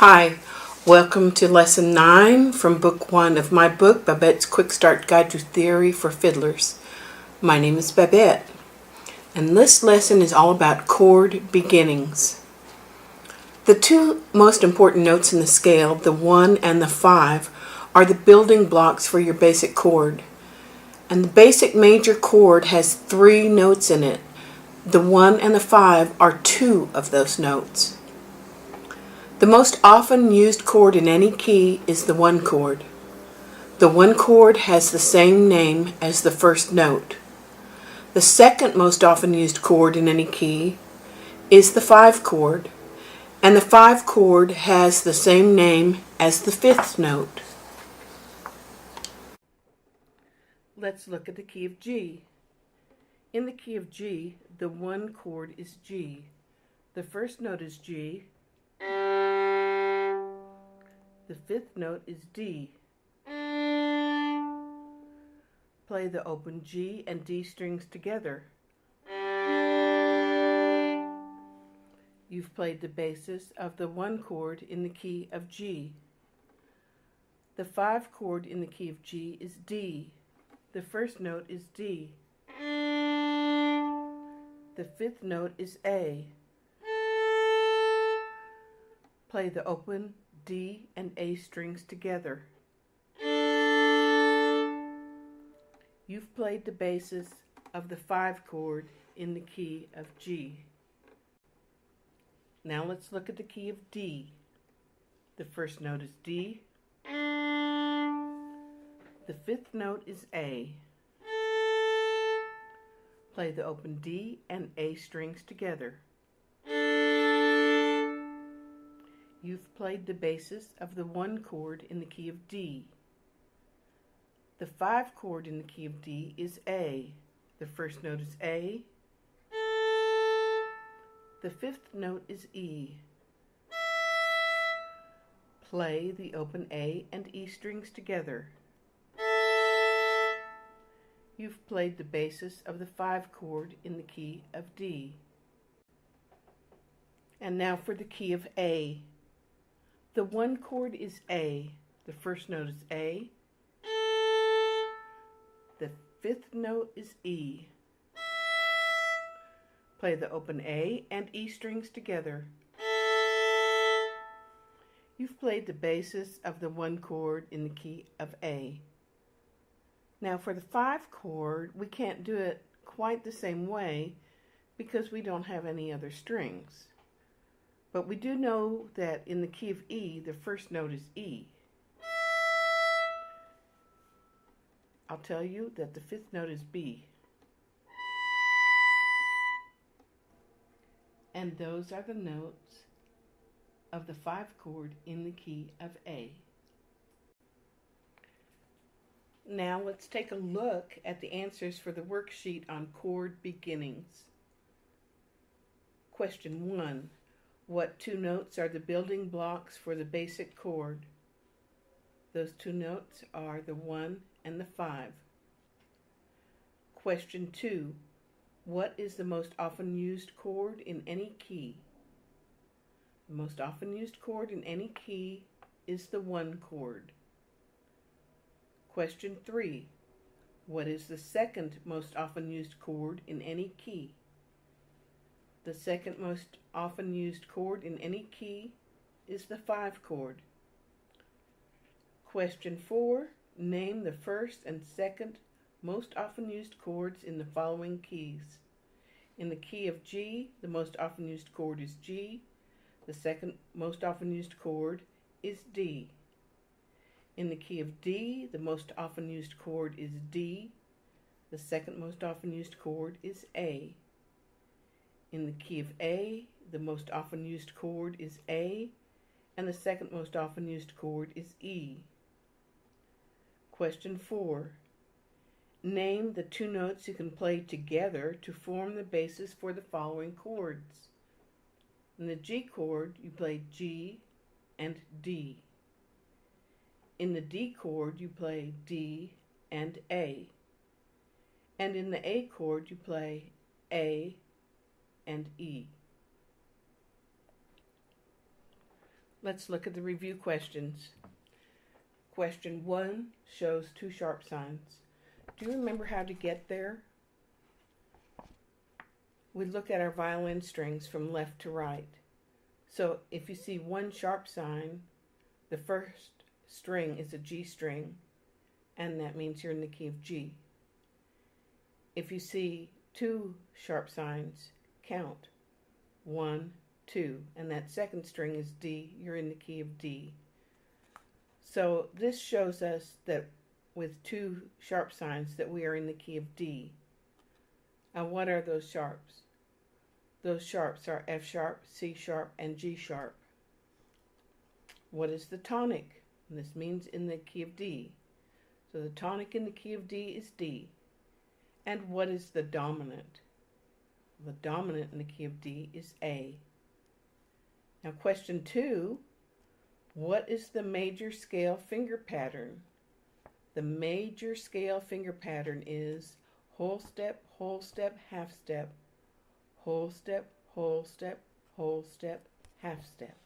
Hi, welcome to Lesson 9 from Book 1 of my book, Babette's Quick Start Guide to Theory for Fiddlers. My name is Babette, and this lesson is all about chord beginnings. The two most important notes in the scale, the 1 and the 5, are the building blocks for your basic chord. And the basic major chord has 3 notes in it. The 1 and the 5 are 2 of those notes. The most often used chord in any key is the 1 chord. The 1 chord has the same name as the first note. The second most often used chord in any key is the 5 chord, and the 5 chord has the same name as the 5th note. Let's look at the key of G. In the key of G, the 1 chord is G. The first note is G. The 5th note is D. Play the open G and D strings together. You've played the basis of the 1 chord in the key of G. The 5 chord in the key of G is D. The first note is D. The 5th note is A. Play the open D and A strings together. You've played the basis of the 5 chord in the key of G. Now let's look at the key of D. The first note is D. The 5th note is A. Play the open D and A strings together. You've played the basis of the 1 chord in the key of D. The 5 chord in the key of D is A. The first note is A. The 5th note is E. Play the open A and E strings together. You've played the basis of the 5 chord in the key of D. And now for the key of A. The 1 chord is A. The first note is A. The 5th note is E. Play the open A and E strings together. You've played the basis of the 1 chord in the key of A. Now for the 5 chord, we can't do it quite the same way because we don't have any other strings. But we do know that in the key of E, the first note is E. I'll tell you that the 5th note is B. And those are the notes of the 5 chord in the key of A. Now let's take a look at the answers for the worksheet on chord beginnings. Question 1. What 2 notes are the building blocks for the basic chord? Those 2 notes are the 1 and the 5. Question 2. What is the most often used chord in any key? The most often used chord in any key is the 1 chord. Question 3. What is the second most often used chord in any key? The second most often used chord in any key is the 5 chord. Question 4. Name the first and second most often used chords in the following keys. In the key of G, the most often used chord is G. The second most often used chord is D. In the key of D, the most often used chord is D. The second most often used chord is A. In the key of A, the most often used chord is A, and the second most often used chord is E. Question 4. Name the 2 notes you can play together to form the basis for the following chords. In the G chord, you play G and D. In the D chord, you play D and A. And in the A chord, you play A and E. Let's look at the review questions. Question 1 shows 2 sharp signs. Do you remember how to get there? We look at our violin strings from left to right. So if you see 1 sharp sign, the first string is a G string, and that means you're in the key of G. If you see 2 sharp signs, count 1, 2, and that second string is D, you're in the key of D. So this shows us that with 2 sharp signs that we are in the key of D. Now what are those sharps? Those sharps are F sharp, C sharp, and G sharp. What is the tonic? And this means in the key of D. So the tonic in the key of D is D. And what is the dominant? The dominant in the key of D is A. Now question 2, what is the major scale finger pattern? The major scale finger pattern is whole step, half step, whole step, whole step, whole step, half step.